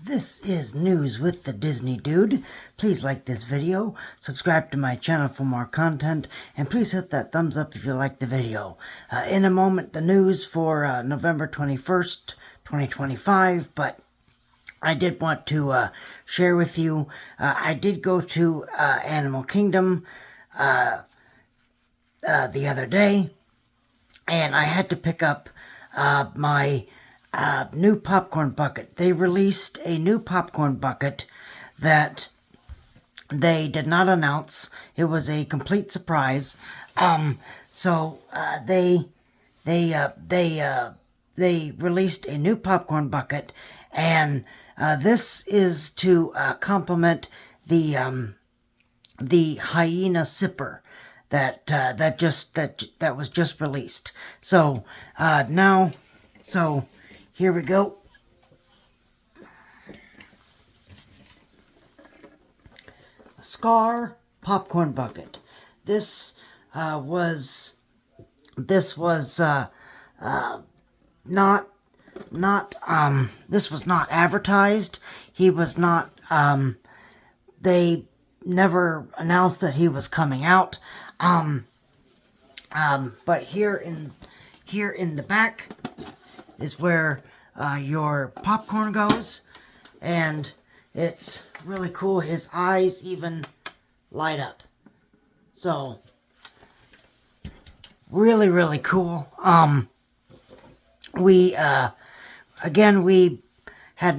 This is News with the Disney Dude. Please like this video, subscribe to my channel for more content, and please hit that thumbs up if you like the video. In a moment, the news for November 21st, 2025, but I did want to share with you, I did go to Animal Kingdom the other day, and I had to pick up my new popcorn bucket. They released a new popcorn bucket that they did not announce. It was a complete surprise. So they released a new popcorn bucket, and this is to complement the hyena sipper that was just released. So here we go. Scar popcorn bucket. This was not advertised. He was not. They never announced that he was coming out. But here in the back is where your popcorn goes, and it's really cool. His eyes even light up, so really cool. We had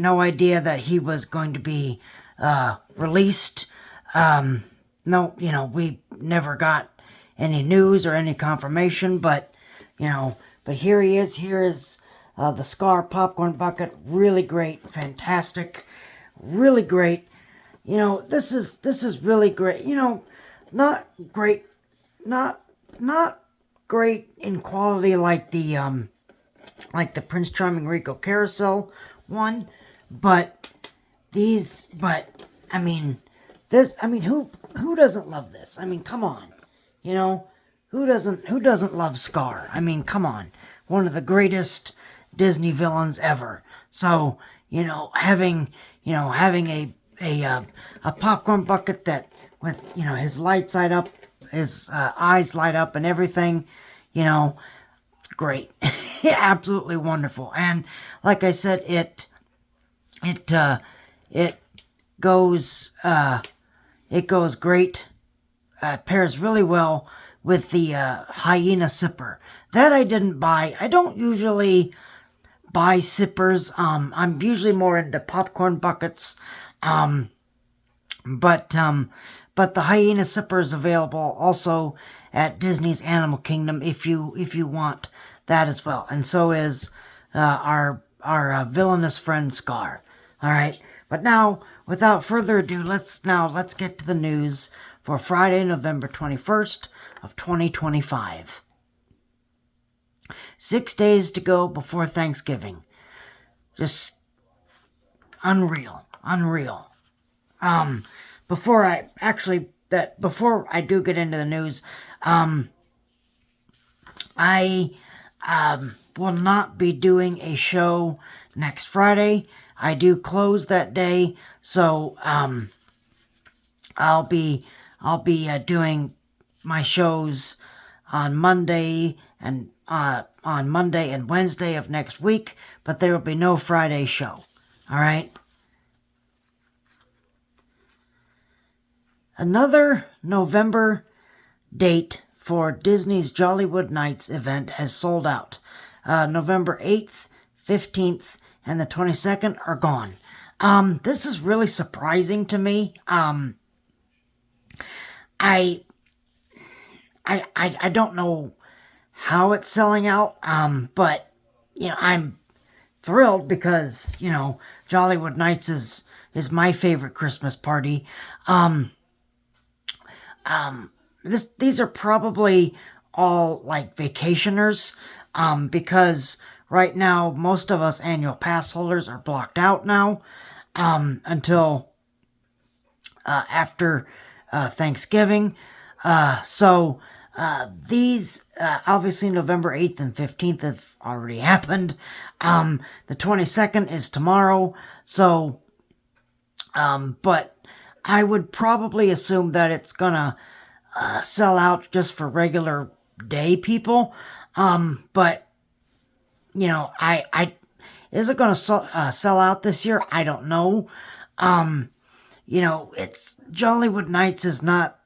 no idea that he was going to be released. No, we never got any news or any confirmation, but here he is. Here is the Scar popcorn bucket. Really great, fantastic, really great. This is really great. Not great, not great in quality like the Prince Charming Rico Carousel one, but who doesn't love this? Come on, who doesn't love Scar? Come on, one of the greatest Disney villains ever. So having a popcorn bucket that with his lights light up, his eyes light up, and everything, great. Absolutely wonderful. And like I said, it goes great. Pairs really well with the hyena sipper that I didn't buy. I don't usually buy sippers. I'm usually more into popcorn buckets. But the hyena sipper is available also at Disney's Animal Kingdom if you want that as well. And so is our villainous friend Scar. All right. But now, without further ado, let's get to the news for Friday, November 21st of 2025. 6 days to go before Thanksgiving. Just unreal. Before I do get into the news, I will not be doing a show next Friday. I do close that day, so I'll be doing my shows on Monday and Wednesday of next week, but there will be no Friday show. All right. Another November date for Disney's Jollywood Nights event has sold out. November 8th, 15th, and the 22nd are gone. This is really surprising to me. I don't know how it's selling out, but I'm thrilled because Jollywood Nights is my favorite Christmas party. These are probably all like vacationers, because right now most of us annual pass holders are blocked out now until after Thanksgiving. So these obviously November 8th and 15th have already happened. The 22nd is tomorrow, so But I would probably assume that it's gonna sell out just for regular day people. But is it gonna sell out this year? I don't know. It's Jollywood Nights is not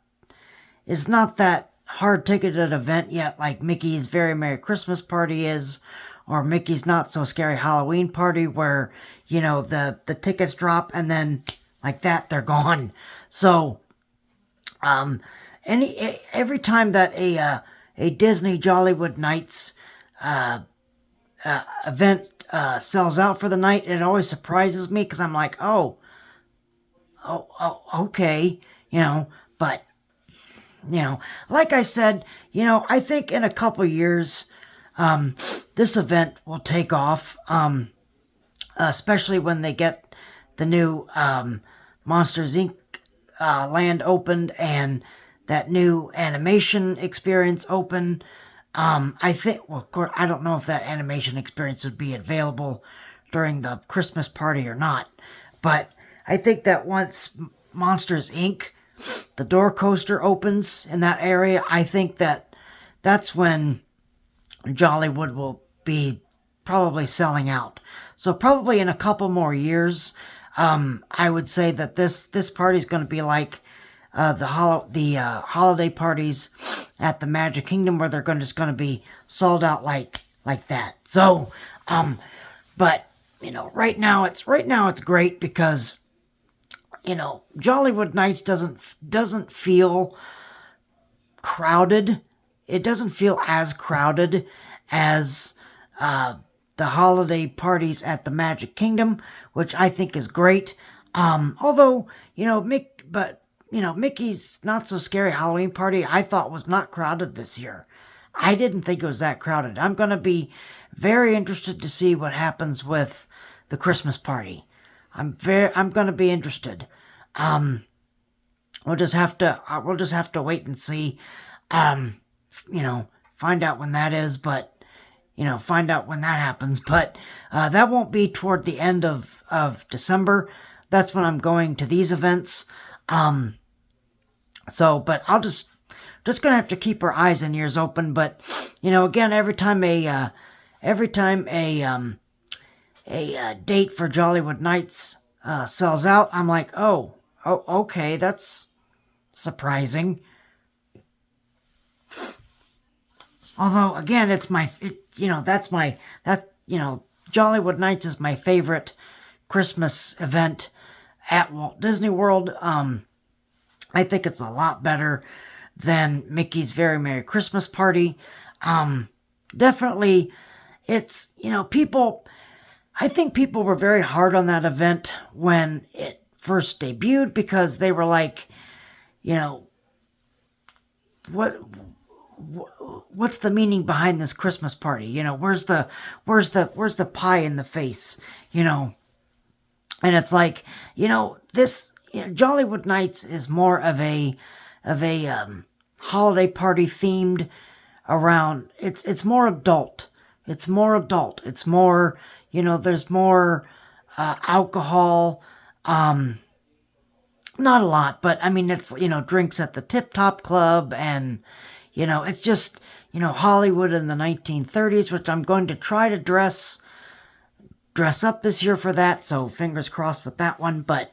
that hard ticketed event yet, like Mickey's Very Merry Christmas Party is, or Mickey's Not So Scary Halloween Party, where the tickets drop and then like that they're gone. So every time that a Disney Jollywood Nights event sells out for the night, it always surprises me because I'm like, oh, okay, but like I said, I think in a couple years, this event will take off, especially when they get the new Monsters Inc. Land opened and that new animation experience open. I think, well, of course, I don't know if that animation experience would be available during the Christmas party or not, but I think that once Monsters Inc., the door coaster opens in that area, I think that's when Jollywood will be probably selling out. So probably in a couple more years, I would say that this party is going to be like the holiday parties at the Magic Kingdom, where they're just going to be sold out like that. So, but right now it's great because Jollywood Nights doesn't feel crowded. It doesn't feel as crowded as the holiday parties at the Magic Kingdom, which I think is great. Although Mickey's Not So Scary Halloween Party I thought was not crowded this year. I didn't think it was that crowded. I'm gonna be very interested to see what happens with the Christmas party. I'm gonna be interested. We'll just have to wait and see. Find out when that is, but find out when that happens. But that won't be toward the end of December. That's when I'm going to these events. But I'll just gonna have to keep our eyes and ears open. But again, every time a date for Jollywood Nights sells out, I'm like, oh, okay, that's surprising. Although again, Jollywood Nights is my favorite Christmas event at Walt Disney World. I think it's a lot better than Mickey's Very Merry Christmas Party. Definitely, it's, I think people were very hard on that event when it first debuted because they were like, what's the meaning behind this Christmas party? Where's the pie in the face? And it's like, this Jollywood Nights is more of a holiday party themed around. It's more adult. It's more adult. It's more, there's more alcohol. Not a lot, but I mean, it's, drinks at the Tip Top Club, and it's just, Hollywood in the 1930s, which I'm going to try to dress up this year for that, so fingers crossed with that one. But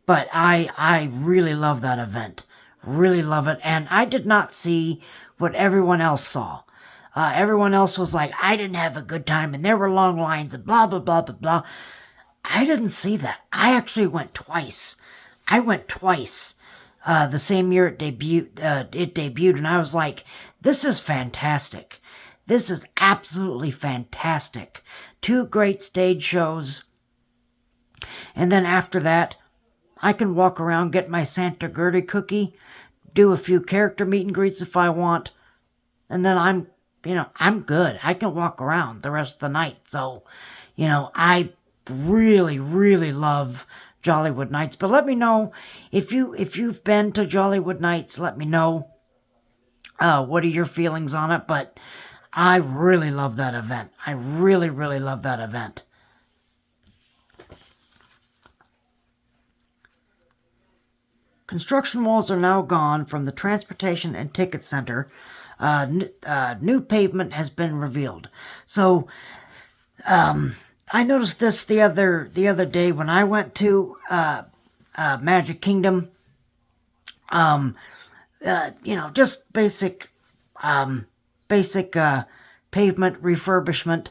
I really love that event. Really love it. And I did not see what everyone else saw. Everyone else was like, I didn't have a good time, and there were long lines, and blah, blah, blah, blah, blah. I didn't see that. I actually went twice. I went twice. The same year it debuted, and I was like, this is fantastic. This is absolutely fantastic. 2 great stage shows. And then after that, I can walk around, get my Santa Gertie cookie, do a few character meet and greets if I want, and then I'm good. I can walk around the rest of the night. So, I really, really love Jollywood Nights. But let me know if you've been to Jollywood Nights. Let me know what are your feelings on it. But I really love that event. I really, really love that event. Construction walls are now gone from the Transportation and Ticket Center. New pavement has been revealed. So, I noticed this the other day when I went to Magic Kingdom. Just basic pavement refurbishment.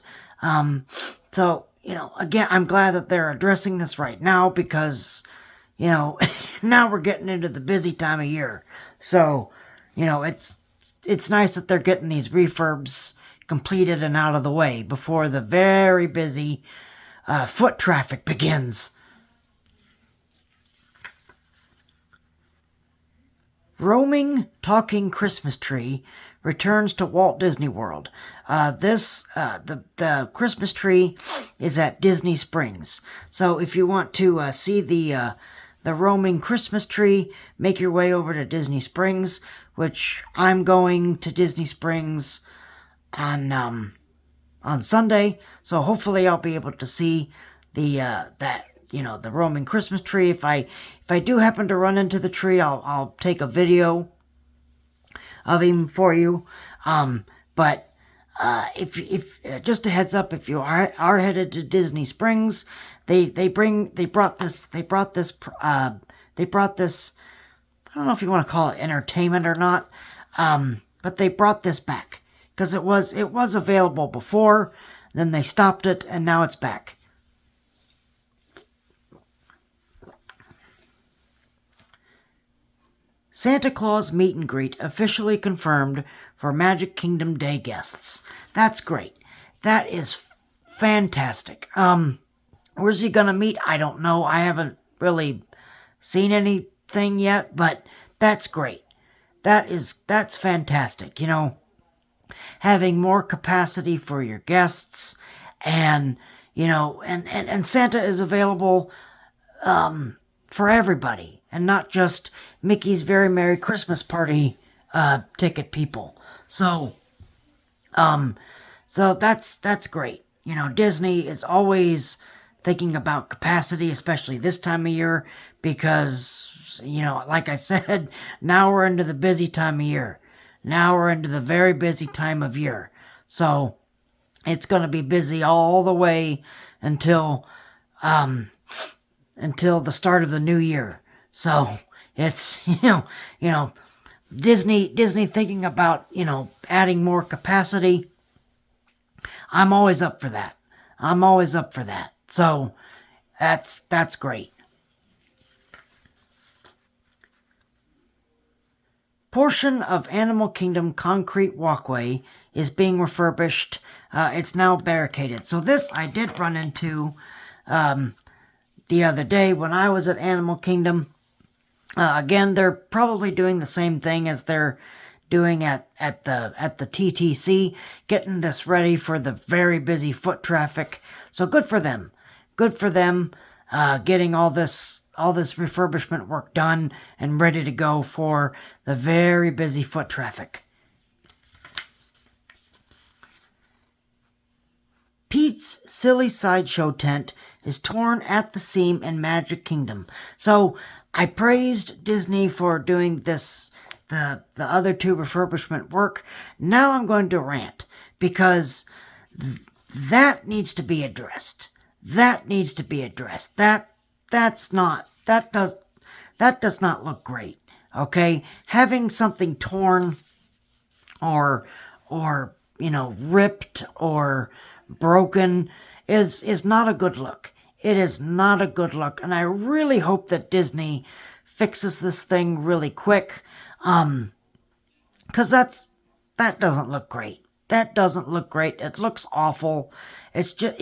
So, again, I'm glad that they're addressing this right now because, now we're getting into the busy time of year. So, it's nice that they're getting these refurbs completed and out of the way before the very busy foot traffic begins. Roaming talking Christmas tree returns to Walt Disney World. The Christmas tree is at Disney Springs. So if you want to see the roaming Christmas tree, make your way over to Disney Springs, which I'm going to Disney Springs on Sunday. So hopefully I'll be able to see the roaming Christmas tree. If I do happen to run into the tree, I'll take a video of him for you. But if just a heads up, if you are headed to Disney Springs, they brought this. I don't know if you want to call it entertainment or not, but they brought this back because it was available before. Then they stopped it, and now it's back. Santa Claus meet and greet officially confirmed for Magic Kingdom Day guests. That's great. That is fantastic. Where's he gonna meet? I don't know. I haven't really seen anything yet, but that's great. That's fantastic. Having more capacity for your guests, and and Santa is available for everybody, and not just Mickey's Very Merry Christmas Party ticket people. So that's great. Disney is always thinking about capacity, especially this time of year, because, like I said, now we're into the busy time of year. Now we're into the very busy time of year. So it's going to be busy all the way until the start of the new year. So it's, Disney thinking about, adding more capacity. I'm always up for that. So that's great. Portion of Animal Kingdom concrete walkway is being refurbished. It's now barricaded. So this I did run into the other day when I was at Animal Kingdom. Again, they're probably doing the same thing as they're doing at the TTC, getting this ready for the very busy foot traffic. So good for them. Good for them getting all this refurbishment work done and ready to go for the very busy foot traffic. Pete's Silly Sideshow tent is torn at the seam in Magic Kingdom. So I praised Disney for doing this, the other two refurbishment work. Now I'm going to rant because that needs to be addressed. That does not look great. Okay, having something torn or ripped or broken is not a good look. It is not a good look, and I really hope that Disney fixes this thing really quick, because that doesn't look great. That doesn't look great. It looks awful. It's just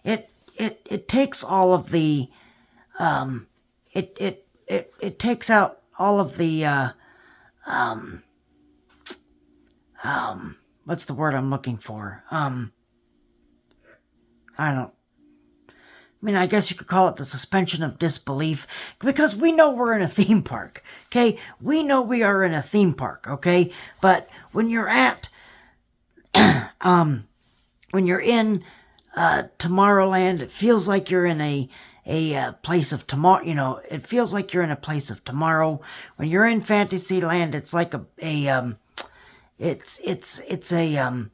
it takes all of the it takes out all of the what's the word I'm looking for? I guess you could call it the suspension of disbelief, because we know we're in a theme park, okay? We know we are in a theme park, okay? But when you're at, when you're in Tomorrowland, it feels like you're in a place of tomorrow. You know, it feels like you're in a place of tomorrow. When you're in Fantasyland, it's like it's a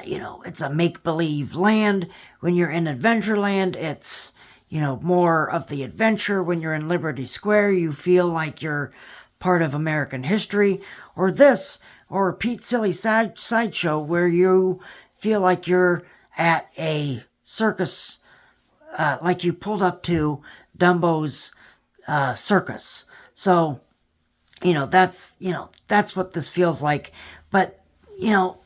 you know, it's a make-believe land. When you're in Adventureland, it's, you know, more of the adventure. When you're in Liberty Square, you feel like you're part of American history. Or this, or Pete's Silly Sideshow, where you feel like you're at a circus, like you pulled up to Dumbo's circus. So, you know, that's what this feels like. But, you know,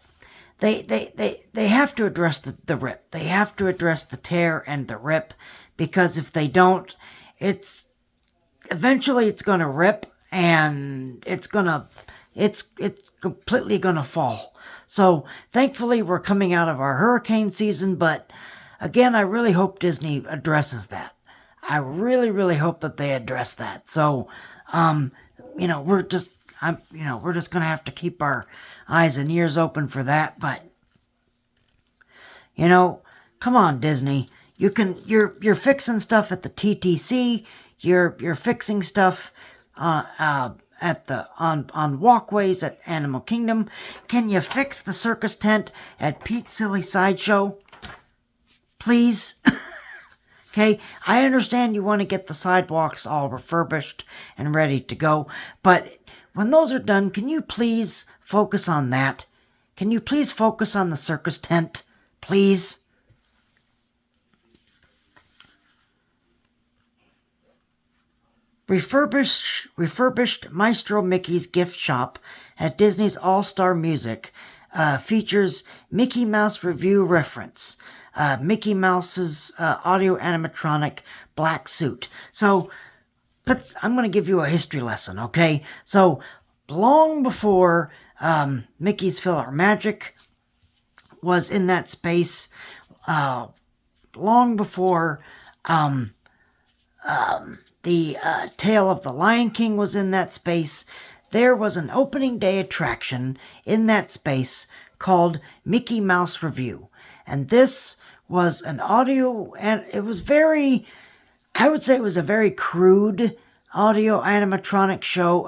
they have to address the rip. They have to address the tear and the rip, because if they don't, eventually it's gonna rip, and it's completely gonna fall. So thankfully we're coming out of our hurricane season, but again, I really hope Disney addresses that. I really, really hope that they address that. So, you know, we're just gonna have to keep our eyes and ears open for that. But, you know, come on, Disney. You're fixing stuff at the TTC. You're fixing stuff on walkways at Animal Kingdom. Can you fix the circus tent at Pete's Silly Sideshow? Please? Okay, I understand you want to get the sidewalks all refurbished and ready to go, but when those are done, can you please focus on that? Can you please focus on the circus tent? Please? Refurbished Maestro Mickey's gift shop at Disney's All-Star Music features Mickey Mouse Revue reference. Mickey Mouse's audio animatronic black suit. So, I'm going to give you a history lesson, okay? So, long before Mickey's PhilharMagic was in that space, long before the Tale of the Lion King was in that space, there was an opening day attraction in that space called Mickey Mouse Revue. And this was an audio, and it was I would say it was a very crude audio animatronic show.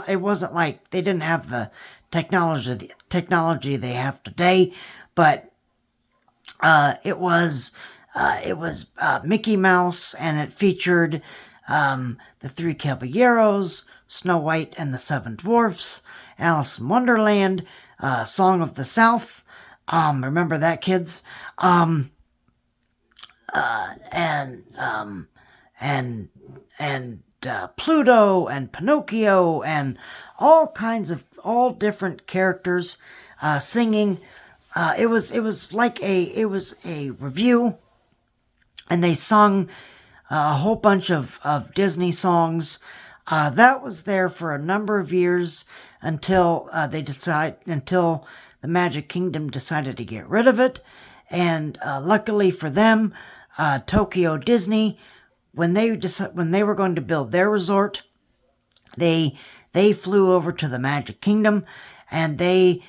It wasn't like, they didn't have the technology they have today, but it was Mickey Mouse, and it featured the Three Caballeros, Snow White and the Seven Dwarfs, Alice in Wonderland, Song of the South. Remember that, kids? And Pluto and Pinocchio and all different characters singing. It was a review, and they sung a whole bunch of Disney songs. That was there for a number of years until the Magic Kingdom decided to get rid of it. And luckily for them, Tokyo Disney, when they were going to build their resort, they flew over to the Magic Kingdom, and they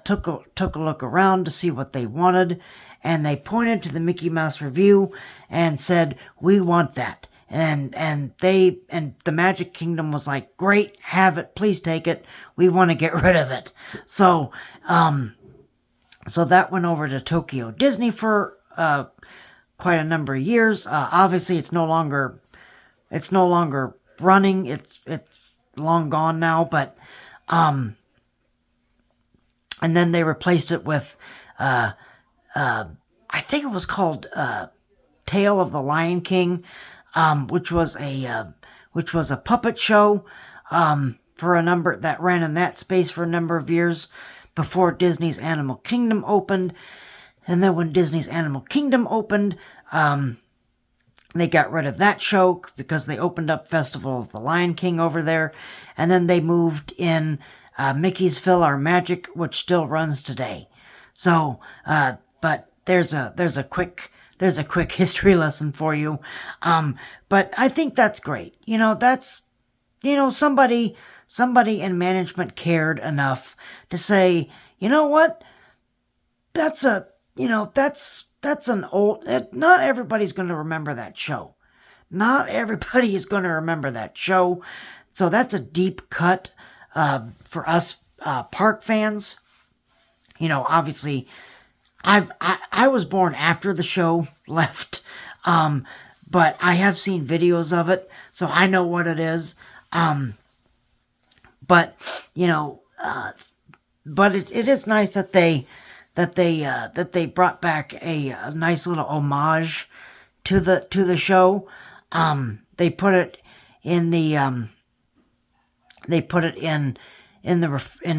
took a look around to see what they wanted, and they pointed to the Mickey Mouse Revue and said, "We want that." And the Magic Kingdom was like, "Great, have it, please take it. We want to get rid of it." So that went over to Tokyo Disney for quite a number of years. Obviously, it's no longer running. It's long gone now. But and then they replaced it with I think it was called Tale of the Lion King, which was a puppet show that ran in that space for a number of years before Disney's Animal Kingdom opened. And then when Disney's Animal Kingdom opened, they got rid of that show because they opened up Festival of the Lion King over there. And then they moved in Mickey's PhilharMagic, which still runs today. So, but there's a quick history lesson for you. But I think that's great. Somebody in management cared enough to say, you know what? That's an old, not everybody's going to remember that show. not everybody is going to remember that show. So that's a deep cut for us park fans. You know, obviously, I was born after the show left, but I have seen videos of it, so I know what it is. But you know, but it is nice that they brought back a nice little homage to the show. They put it in the in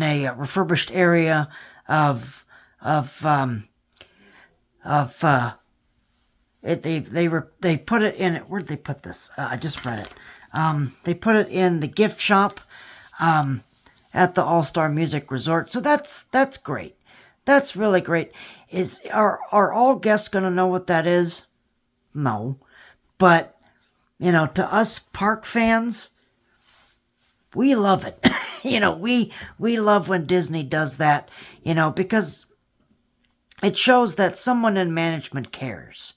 a refurbished area of they put it in it. Where'd they put this? I just read it. They put it in the gift shop at the All-Star Music Resort. So that's great. That's really great. Are all guests going to know what that is? No. But, you know, to us park fans, we love it. You know, we love when Disney does that, you know, because it shows that someone in management cares.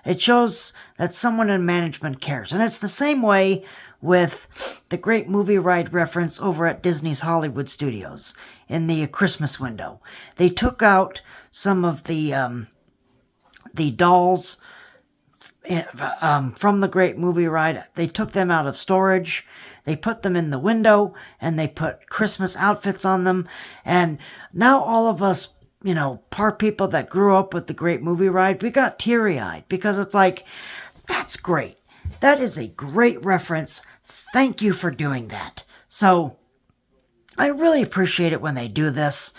It shows that someone in management cares. And it's the same way with the Great Movie Ride reference over at Disney's Hollywood Studios in the Christmas window. They took out some of the dolls from the Great Movie Ride. They took them out of storage. They put them in the window, and they put Christmas outfits on them. And now all of us, you know, park people that grew up with the Great Movie Ride, we got teary-eyed because it's like, that's great. That is a great reference. Thank you for doing that. So I really appreciate it when they do this,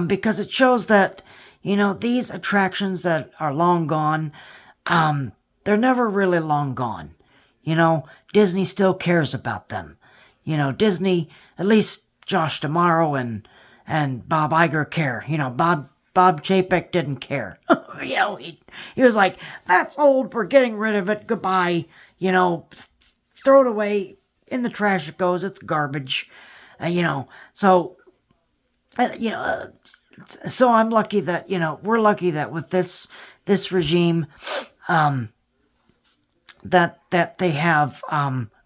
because it shows that, you know, these attractions that are long gone, they're never really long gone. You know, Disney still cares about them. You know, Disney, at least Josh D'Amaro and Bob Iger care. You know, Bob Chapek didn't care. You know, he was like, that's old, we're getting rid of it, goodbye. You know, throw it away, in the trash it goes, it's garbage. You know, so, you know, so I'm lucky that, you know, we're lucky that with this regime, that they have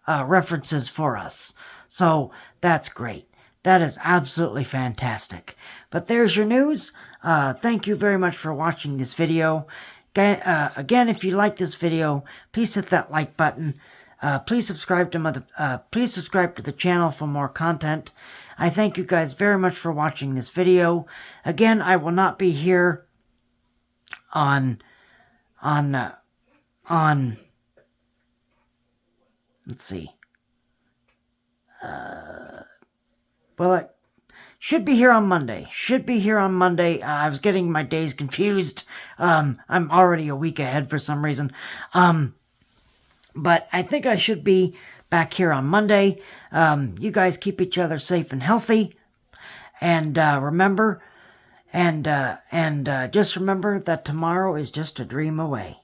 references for us. So that's great. That is absolutely fantastic. But there's your news. Thank you very much for watching this video. Again, if you like this video, please hit that like button. Please subscribe to the channel for more content. I thank you guys very much for watching this video. Again, I will not be here on let's see. Well, I should be here on Monday. I was getting my days confused. I'm already a week ahead for some reason. But I think I should be back here on Monday. You guys keep each other safe and healthy. And remember, just remember that tomorrow is just a dream away.